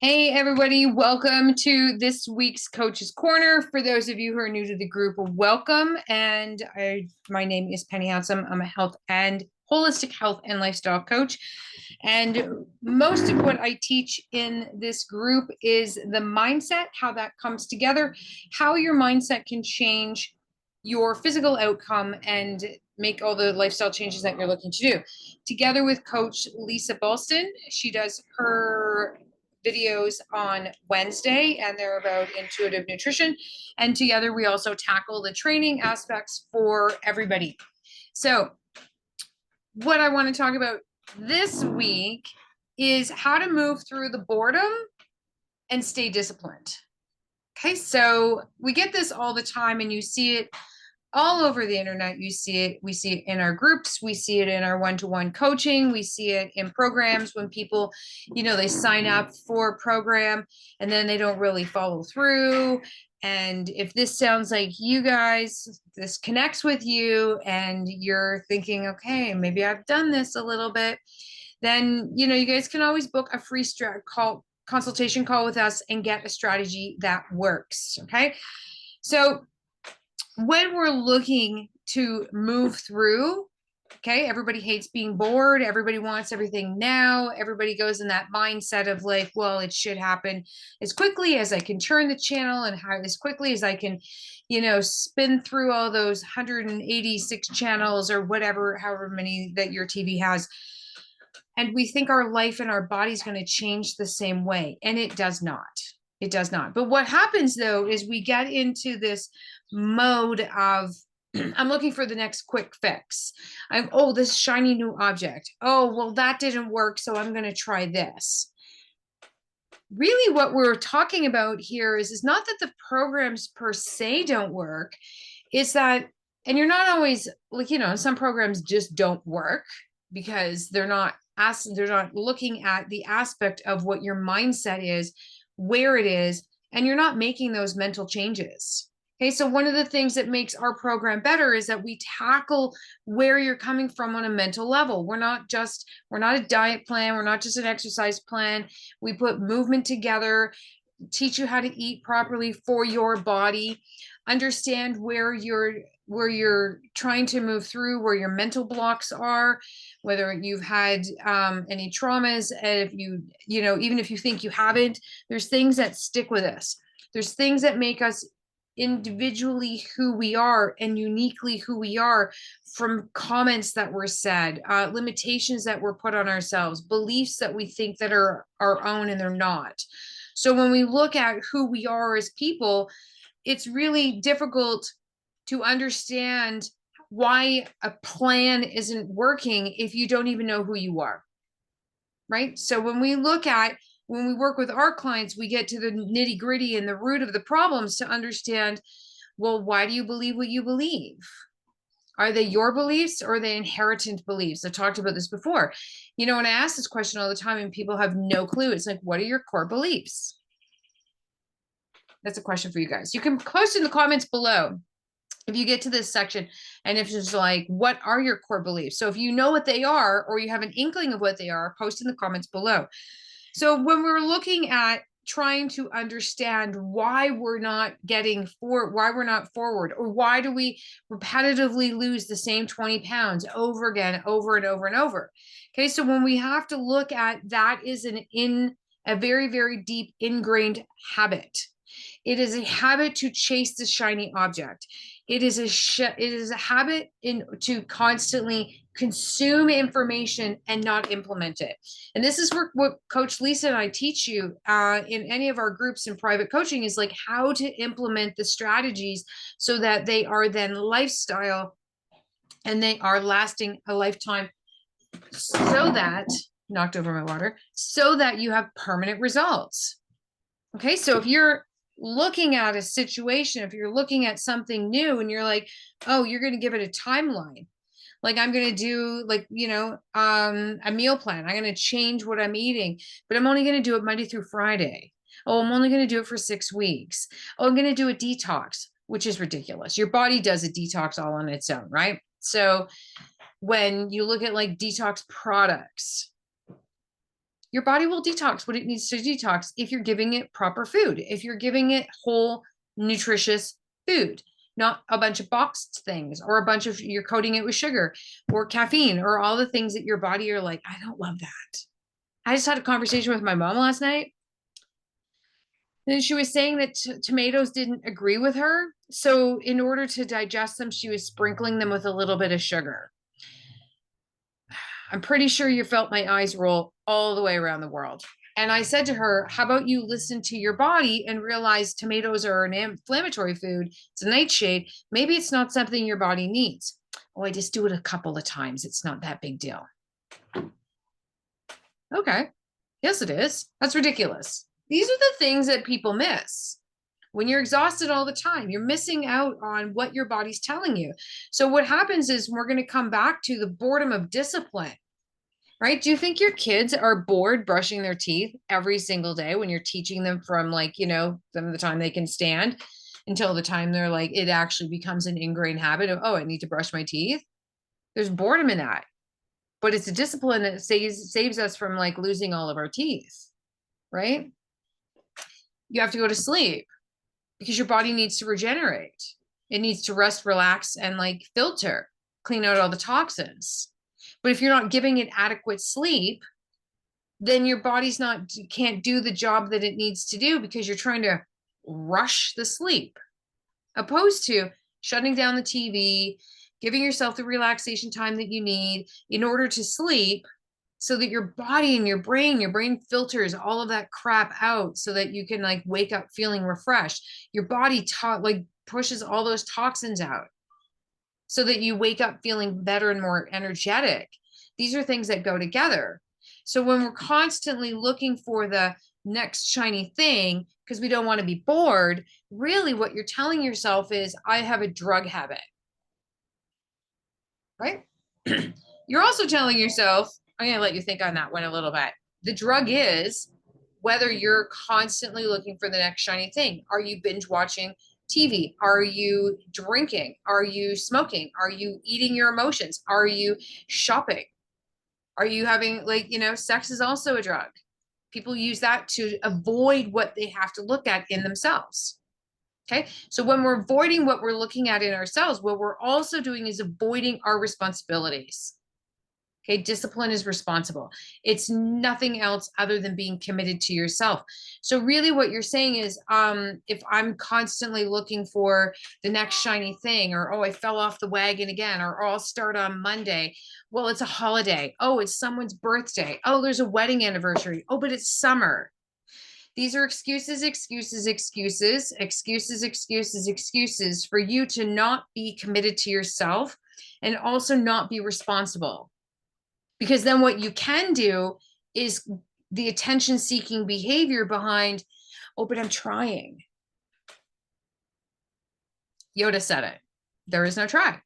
Hey, everybody, welcome to this week's Coach's Corner. For those of you who are new to the group, welcome. And my name is Penny Handsome. I'm a holistic health and lifestyle coach. And most of what I teach in this group is the mindset, how that comes together, how your mindset can change your physical outcome and make all the lifestyle changes that you're looking to do. Together with Coach Lisa Balston, she does her videos on Wednesday, and they're about intuitive nutrition. And together we also tackle the training aspects for everybody. So, what I want to talk about this week is how to move through the boredom and stay disciplined. Okay, so we get this all the time, and you see it all over the internet. You see it, we see it in our groups, we see it in our one-to-one coaching, we see it in programs when people, they sign up for a program and then they don't really follow through. And if this sounds like you guys, this connects with you and you're thinking, okay, maybe I've done this a little bit, then you guys can always book a free consultation call with us and get a strategy that works. Okay, so when we're looking to move through, okay, everybody hates being bored. Everybody wants everything now. Everybody goes in that mindset of like, well, it should happen as quickly as I can turn the channel and how as quickly as I can, spin through all those 186 channels or whatever, however many that your TV has. And we think our life and our body is going to change the same way. And it does not. It does not. But what happens though is we get into this mode of I'm looking for the next quick fix. This shiny new object. Oh, well, that didn't work, so I'm going to try this. Really, what we're talking about here is not that the programs per se don't work, it's that, and you're not always like, some programs just don't work because they're not looking at the aspect of what your mindset is, where it is, and you're not making those mental changes. Okay, so one of the things that makes our program better is that we tackle where you're coming from on a mental level. We're not a diet plan. We're not just an exercise plan. We put movement together, teach you how to eat properly for your body, understand where you're trying to move through, where your mental blocks are, whether you've had any traumas, and if even if you think you haven't, there's things that stick with us. There's things that make us individually who we are and uniquely who we are from comments that were said, limitations that were put on ourselves, beliefs that we think that are our own and they're not. So when we look at who we are as people, it's really difficult to understand why a plan isn't working if you don't even know who you are. Right? So when we work with our clients, we get to the nitty gritty and the root of the problems to understand, well, why do you believe what you believe? Are they your beliefs or are they inherited beliefs? I talked about this before. And I ask this question all the time and people have no clue. It's like, what are your core beliefs? That's a question for you guys. You can post in the comments below if you get to this section, and if it's like, what are your core beliefs? So if you know what they are, or you have an inkling of what they are, post in the comments below. So when we're looking at trying to understand why we're not forward, or why do we repetitively lose the same 20 pounds over again, over and over and over. Okay, so when we have to look at that is a very, very deep ingrained habit. It is a habit to chase the shiny object. It is a habit to constantly consume information and not implement it. And this is what Coach Lisa and I teach you in any of our groups in private coaching is like how to implement the strategies so that they are then lifestyle and they are lasting a lifetime, so that knocked over my water, so that you have permanent results. Okay, so if you're looking at a situation, if you're looking at something new and you're like, oh, you're going to give it a timeline. Like I'm going to do a meal plan. I'm going to change what I'm eating, but I'm only going to do it Monday through Friday. Oh, I'm only going to do it for 6 weeks. Oh, I'm going to do a detox, which is ridiculous. Your body does a detox all on its own, right? So when you look at like detox products, your body will detox what it needs to detox if you're giving it proper food, if you're giving it whole, nutritious food, not a bunch of boxed things or a bunch of, you're coating it with sugar or caffeine or all the things that your body are like, I don't love that. I just had a conversation with my mom last night. And she was saying that tomatoes didn't agree with her. So in order to digest them, she was sprinkling them with a little bit of sugar. I'm pretty sure you felt my eyes roll all the way around the world. And I said to her, how about you listen to your body and realize tomatoes are an inflammatory food? It's a nightshade. Maybe it's not something your body needs. Oh, I just do it a couple of times. It's not that big deal. Okay. Yes, it is. That's ridiculous. These are the things that people miss. When you're exhausted all the time, you're missing out on what your body's telling you. So what happens is we're going to come back to the boredom of discipline, right? Do you think your kids are bored brushing their teeth every single day when you're teaching them from like, from the time they can stand until the time they're like, it actually becomes an ingrained habit of, oh, I need to brush my teeth? There's boredom in that, but it's a discipline that saves us from like losing all of our teeth, right? You have to go to sleep because your body needs to regenerate. It needs to rest, relax, and like filter, clean out all the toxins. But if you're not giving it adequate sleep, then your body's can't do the job that it needs to do because you're trying to rush the sleep, opposed to shutting down the TV, giving yourself the relaxation time that you need in order to sleep, so that your body and your brain filters all of that crap out so that you can like wake up feeling refreshed. Your body like pushes all those toxins out so that you wake up feeling better and more energetic. These are things that go together. So when we're constantly looking for the next shiny thing because we don't want to be bored, really what you're telling yourself is, I have a drug habit, right? You're also telling yourself, I'm going to let you think on that one a little bit. The drug is whether you're constantly looking for the next shiny thing. Are you binge watching TV? Are you drinking? Are you smoking? Are you eating your emotions? Are you shopping? Are you having sex is also a drug. People use that to avoid what they have to look at in themselves. Okay. So when we're avoiding what we're looking at in ourselves, what we're also doing is avoiding our responsibilities. Okay, discipline is responsible. It's nothing else other than being committed to yourself. So really what you're saying is, if I'm constantly looking for the next shiny thing, or, oh, I fell off the wagon again, or, oh, I'll start on Monday. Well, it's a holiday. Oh, it's someone's birthday. Oh, there's a wedding anniversary. Oh, but it's summer. These are excuses, excuses, excuses, excuses, excuses, excuses for you to not be committed to yourself and also not be responsible. Because then what you can do is the attention-seeking behavior behind, oh, but I'm trying. Yoda said it. There is no try.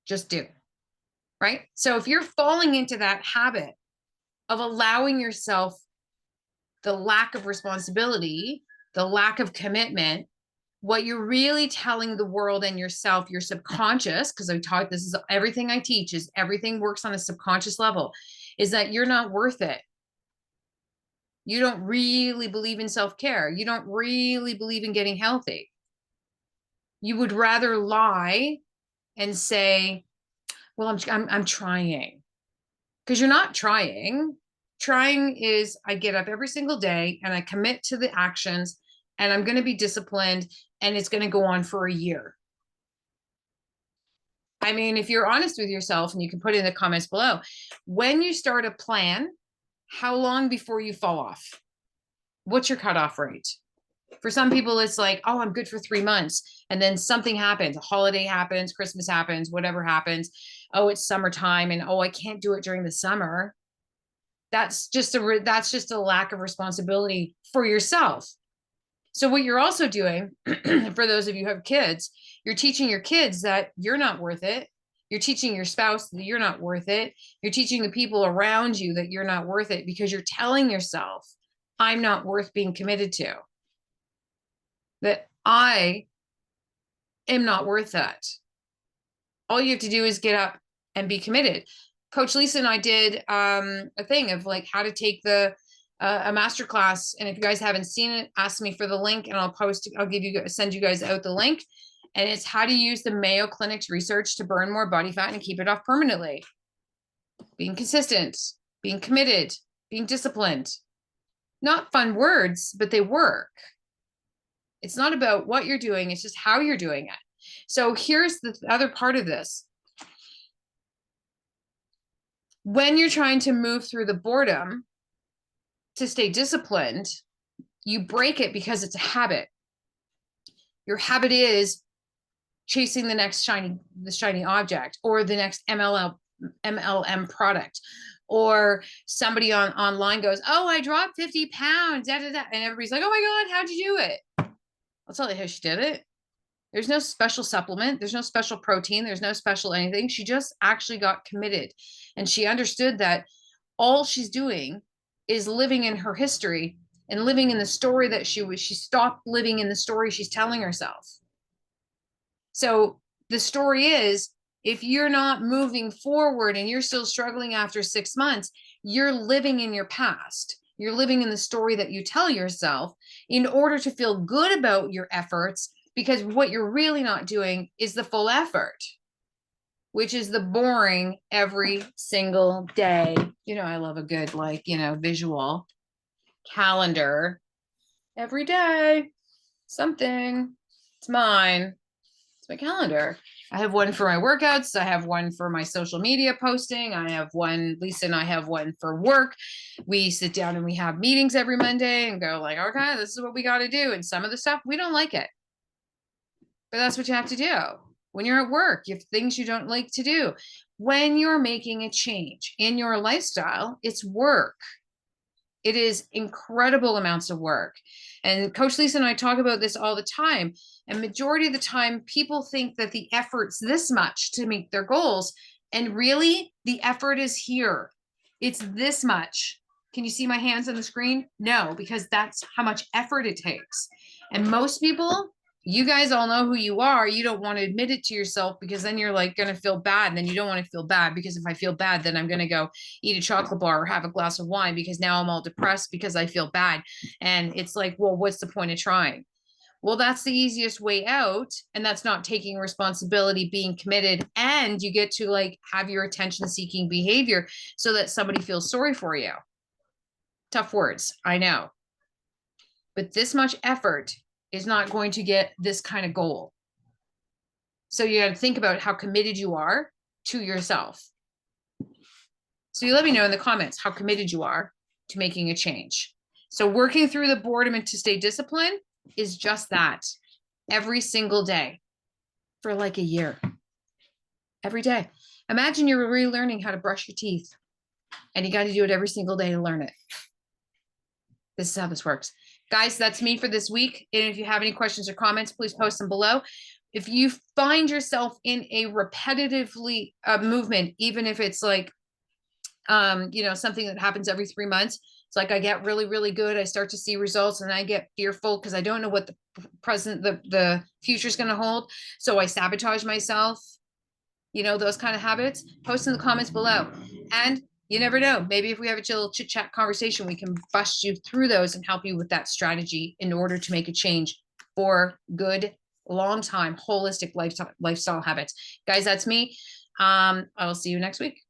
Just do. Right? So if you're falling into that habit of allowing yourself the lack of responsibility, the lack of commitment, what you're really telling the world and yourself, your subconscious, because I taught this is everything I teach is everything works on a subconscious level, is that you're not worth it. You don't really believe in self-care. You don't really believe in getting healthy. You would rather lie and say, well, I'm trying, because you're not trying. Trying is, I get up every single day and I commit to the actions and I'm going to be disciplined and it's going to go on for a year. I mean, if you're honest with yourself, and you can put in the comments below, when you start a plan, how long before you fall off? What's your cutoff rate? For some people, it's like, oh, I'm good for 3 months. And then something happens, a holiday happens, Christmas happens, whatever happens. Oh, it's summertime. And oh, I can't do it during the summer. That's just a lack of responsibility for yourself. So what you're also doing, for those of you who have kids, you're teaching your kids that you're not worth it. You're teaching your spouse that you're not worth it. You're teaching the people around you that you're not worth it, because you're telling yourself, I'm not worth being committed to. That I am not worth that. All you have to do is get up and be committed. Coach Lisa and I did a thing of like how to take the a master class. And if you guys haven't seen it, ask me for the link and I'll give you, send you guys out the link. And it's how to use the Mayo Clinic's research to burn more body fat and keep it off permanently. Being consistent, being committed, being disciplined. Not fun words, but they work. It's not about what you're doing, it's just how you're doing it. So here's the other part of this. When you're trying to move through the boredom to stay disciplined, you break it because it's a habit. Your habit is chasing the next shiny object or the next MLM product, or somebody online goes, oh, I dropped 50 pounds, da, da, da. And everybody's like, oh my God, how'd you do it? I'll tell you how she did it. There's no special supplement. There's no special protein. There's no special anything. She just actually got committed. And she understood that all she's doing is living in her history and living in the story that she stopped living in the story she's telling herself. So the story is, if you're not moving forward and you're still struggling after 6 months, you're living in your past. You're living in the story that you tell yourself in order to feel good about your efforts, because what you're really not doing is the full effort, which is the boring every single day. You know, I love a good, like, you know, visual calendar every day. Something. It's mine. It's my calendar. I have one for my workouts. I have one for my social media posting. I have one, Lisa and I have one for work. We sit down and we have meetings every Monday and go like, okay, this is what we got to do. And some of the stuff, we don't like it. But that's what you have to do. When you're at work, you have things you don't like to do. When you're making a change in your lifestyle, it's work. It is incredible amounts of work. And Coach Lisa and I talk about this all the time. And majority of the time, people think that the effort's this much to meet their goals. And really, the effort is here. It's this much. Can you see my hands on the screen? No, because that's how much effort it takes. And most people, you guys all know who you are. You don't want to admit it to yourself because then you're like going to feel bad. And then you don't want to feel bad because if I feel bad, then I'm going to go eat a chocolate bar or have a glass of wine because now I'm all depressed because I feel bad. And it's like, well, what's the point of trying? Well, that's the easiest way out. And that's not taking responsibility, being committed. And you get to like have your attention seeking behavior so that somebody feels sorry for you. Tough words, I know. But this much effort is not going to get this kind of goal. So you got to think about how committed you are to yourself. So you let me know in the comments how committed you are to making a change. So working through the boredom and to stay disciplined is just that every single day for like a year. Every day. Imagine you're relearning how to brush your teeth and you got to do it every single day to learn it. This is how this works. Guys, that's me for this week. And if you have any questions or comments, please post them below. If you find yourself in a repetitively movement, even if it's like, you know, something that happens every 3 months, it's like I get really, really good. I start to see results and I get fearful because I don't know what the future is going to hold. So I sabotage myself, you know, those kind of habits. Post in the comments below. And you never know. Maybe if we have a little chit chat conversation, we can bust you through those and help you with that strategy in order to make a change for good, long time, holistic lifestyle habits. Guys, that's me. I will see you next week.